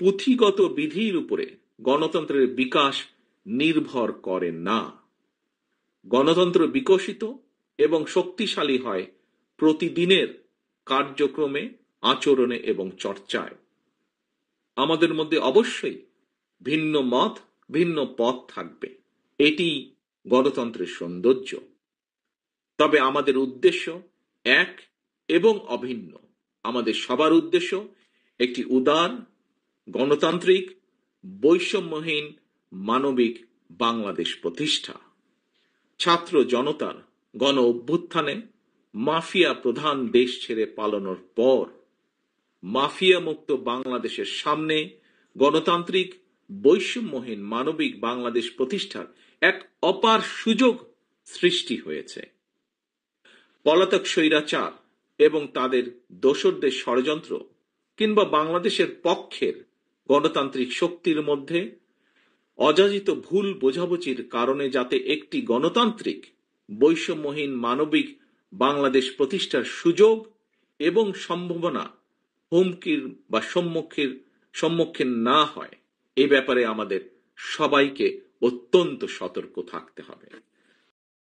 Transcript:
পুঁথিগত বিধির উপরে গণতন্ত্রের বিকাশ নির্ভর করে না। গণতন্ত্র বিকশিত এবং শক্তিশালী হয় প্রতিদিনের কার্যক্রমে, আচরণে এবং চর্চায়। আমাদের মধ্যে অবশ্যই ভিন্ন মত, ভিন্ন পথ থাকবে, এটি গণতন্ত্রের সৌন্দর্য। তবে আমাদের উদ্দেশ্য এক এবং অভিন্ন। আমাদের সবার উদ্দেশ্য একটি উদার, গণতান্ত্রিক, বৈষম্যহীন, মানবিক বাংলাদেশ প্রতিষ্ঠা। ছাত্র জনতার গণ অভ্যুত্থানে মাফিয়া প্রধান দেশ ছেড়ে পালানোর পর মাফিয়া মুক্ত বাংলাদেশের সামনে গণতান্ত্রিক, বৈষম্যহীন, মানবিক বাংলাদেশ প্রতিষ্ঠার এক অপার সুযোগ সৃষ্টি হয়েছে। পলাতক স্বৈরাচার এবং তাদের দোসরদের ষড়যন্ত্র কিংবা বাংলাদেশের পক্ষের গণতান্ত্রিক শক্তির মধ্যে অযাচিত ভুল বোঝাবুঝির কারণে যাতে একটি গণতান্ত্রিক, বৈষম্যহীন, মানবিক বাংলাদেশ প্রতিষ্ঠার সুযোগ এবং সম্ভাবনা হুমকির বা সম্মুখীন না হয়, এ ব্যাপারে আমাদের সবাইকে অত্যন্ত সতর্ক থাকতে হবে।